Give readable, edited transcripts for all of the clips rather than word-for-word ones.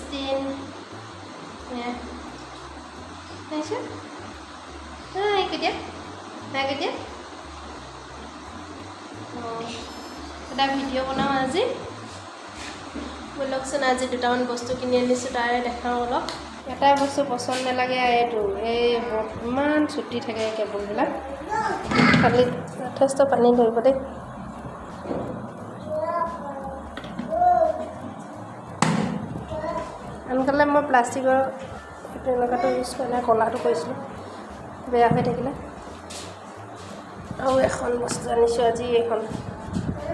Christine. Yeah. Nice. Hi, good day. Hi, good day. এটা video বনাও আজি বলকচোন আজি দুটামান বস্তু কিনি আনিছোঁ তাৰে দেখাওঁ অলপ এটা বস্তু পচন্দ নালাগে এইটো এই ইমান ছুটি থাকে কেবলবিলাক খালি যথেষ্ট পানী ধৰিব দেই আনকালে মই প্লাষ্টিকৰ এনেকুৱাটো ইউজ কৰিলে কলাটো কৰিছিলোঁ বেয়া হৈ থাকিলে আৰু এখন বস্তু আনিছোঁ আজি এইখন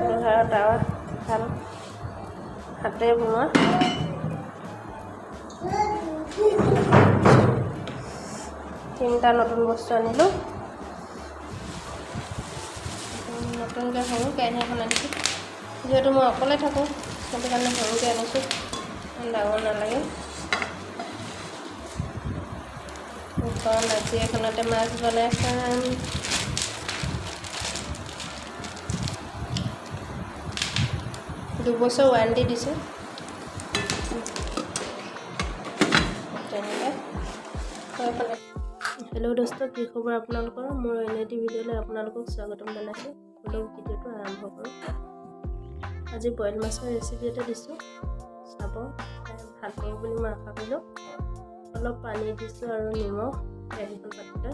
লোহাৰ টাৱা ভাল হাতে বনোৱা তিনিটা নতুন বস্তু আনিলোঁ নতুনকৈ সৰু কেৰাহী এখন আনিছোঁ যিহেতু মই অকলে থাকোঁ সেইটো কাৰণে সৰুকৈ আনিছোঁ ডাঙৰ নালাগে কাৰণ আজি এখনতে মাছ বনাই খাম দুবছৰ ৱাৰেণ্টি দিছোঁ হেল্ল' দোস্ত কি খবৰ আপোনালোকৰ মোৰ এনএটি ভিডিঅ'লৈ আপোনালোকক স্বাগতম জনাইছোঁ হ'লেও ভিডিঅ'টো আৰম্ভ কৰোঁ আজি বইল মাছৰ ৰেচিপি এটা দিছোঁ চাব ভাল পাব বুলি মই আশা কৰিলোঁ অলপ পানী দিছোঁ আৰু নিমখ কেৰাহীখন পাতিলৈ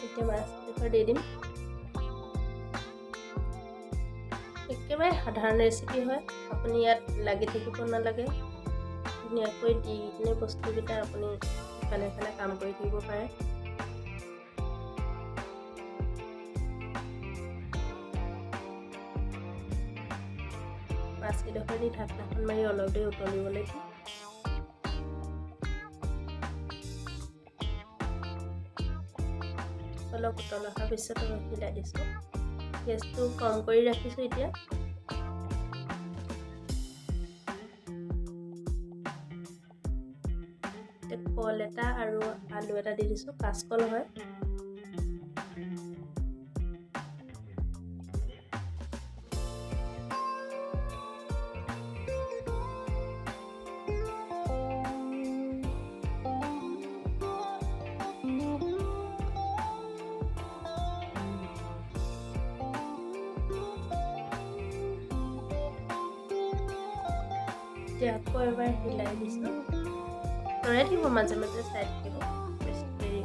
এতিয়া মাছডোখৰ দি দিম একেবাৰে সাধাৰণ ৰেচিপি হয় আপুনি ইয়াত লাগি থাকিব নালাগে ধুনীয়াকৈ দি কিনে বস্তুকেইটা আপুনি ইফালে ইফালে কাম কৰি থাকিব পাৰে মাছকেইডোখৰ দি ঢাকনাখন মাৰি অলপ দেৰি উতলিবলৈ দিম অলপ উতল অহাৰ পিছত অলপ হিলাই দিছোঁ গেছটো কম কৰি ৰাখিছোঁ এতিয়া কল এটা আৰু আলু এটা দি দিছোঁ কাঁচকল হয় এতিয়া আকৌ এবাৰ হিলাই দিছোঁ লৰাই থাকিব মাজে মাজে চাই থাকিব বেছি দেৰি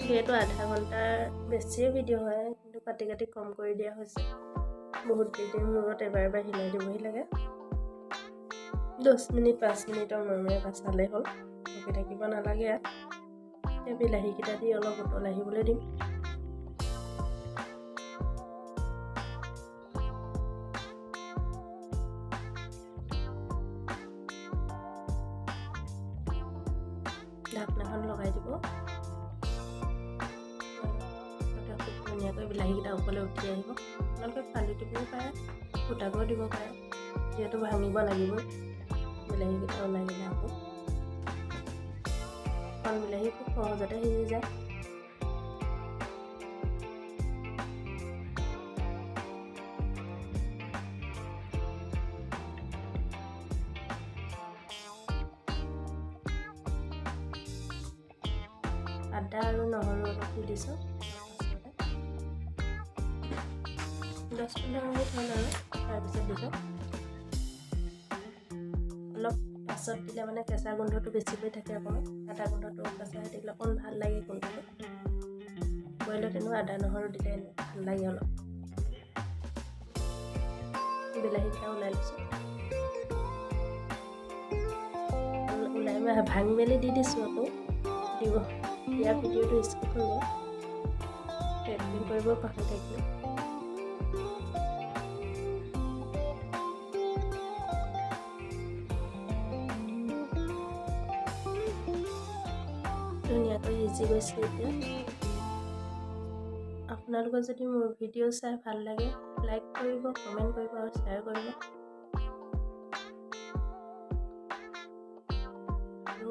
যিহেতু আধা ঘণ্টাৰ বেছিয়ে ভিডিঅ' হয় কিন্তু কাটি কাটি কম কৰি দিয়া হৈছে বহুত দেৰি মূৰত এবাৰ এবাৰ হিলাই দিবহি লাগে 10 মিনিট 5 মিনিটৰ মূৰে চালেই হ'ল ৰখি থাকিব নালাগে ইয়াত এতিয়া বিলাহীকেইটা দি অলপ উতল আহিবলৈ দিম ঢাকনাখন লগাই দিব খুব ধুনীয়াকৈ বিলাহীকেইটা ওপৰলৈ উঠি আহিব আপোনালোকে ফালি দিবও পাৰে ফুটাকৈও দিব পাৰে যিহেতু ভাঙিব লাগিবই বিলাহীকেইটা ওলাই গ'লে আকৌ কণ বিলাহী খুব সহজতে সিজি যায় আদা আৰু নহৰু অলপ দি দিছোঁ 10-15 মিনিট হ'ল আৰু তাৰপিছত দিছোঁ অলপ পাছত দিলে মানে কেঁচা গোন্ধটো বেছিকৈ থাকে অকণমান আদা গোন্ধটো কেঁচা হৈ থাকিলে অকণ ভাল লাগে গোন্ধটো বইলত এনেও আদা নহৰু দিলে ভাল লাগে অলপ বিলাহীকেইটা ওলাই লৈছোঁ ওলাই ভাঙি মেলি দি দিছোঁ আকৌ দিব ইয়াৰ ভিডিঅ'টো স্কিপ হৈ গ'ল এডিটিং কৰিব পাহৰি থাকিলোঁ ধুনীয়াকৈ সিজি গৈছে এতিয়া আপোনালোকৰ যদি মোৰ ভিডিঅ' চাই ভাল লাগে লাইক কৰিব কমেণ্ট কৰিব আৰু শ্বেয়াৰ কৰিব আৰু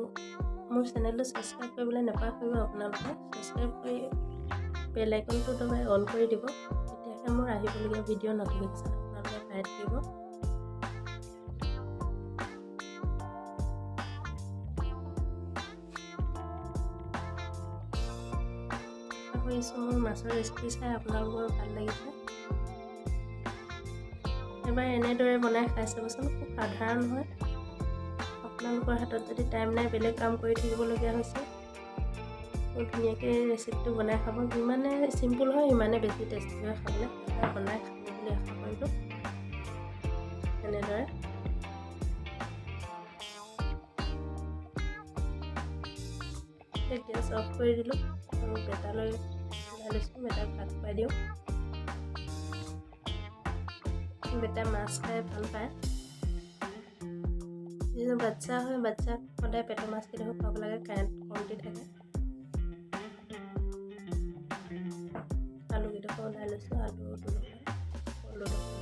মোৰ চেনেলটো সাবস্ক্ৰাইব কৰিবলৈ নাপাহৰিব আপোনালোকে সাবস্ক্ৰাইব কৰি বেল আইকনটো দবাই অন কৰি দিব তেতিয়াহে মই মোৰ আহিবলগীয়া ভিডিঅ' নটিফিকেশ্যন আপোনালোকে পাই থাকিব। আশা কৰিছোঁ মোৰ মাছৰ ৰেচিপি চাই আপোনালোকৰ ভাল লাগিছে। এবাৰ এনেদৰে বনাই খাই চাবচোন, খুব সাধাৰণ হয়। আপোনালোকৰ হাতত যদি টাইম নাই, বেলেগ কাম কৰি থাকিবলগীয়া হৈছে, খুব ধুনীয়াকৈ ৰেচিপিটো বনাই খাব। যিমানে চিম্পুল হয় সিমানে বেছি টেষ্টি হয় খাবলৈ। বনাই খাব বুলি আশা কৰিলোঁ। এনেদৰে গেছ অফ কৰি দিলোঁ আৰু বেটালৈ ওলাই লৈছোঁ। বেটাক ভাত খুৱাই দিওঁ। বেটাই মাছ খাই ভাল পায়। যিজন বাচ্চা হয়, বাচ্চাক সদায় পেটৰ মাছকেইটাও খুৱাব লাগে, কাৰেণ্ট কমটি থাকে। আলুকেইডোখৰ ওলাই লৈছোঁ। আলু দুডোখৰ, কল দুডোখৰ।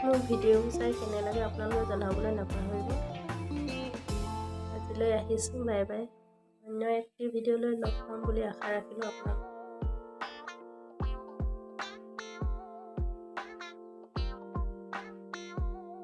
মোৰ ভিডিঅ'বোৰ চাই কেনে লাগে আপোনালোকে জনাবলৈ নাপাহৰিব। আজিলৈ আহিছোঁ, বাই বাই। অন্য একটি ভিডিঅ'লৈ লগ পাম বুলি আশা ৰাখিলোঁ আপোনালোক।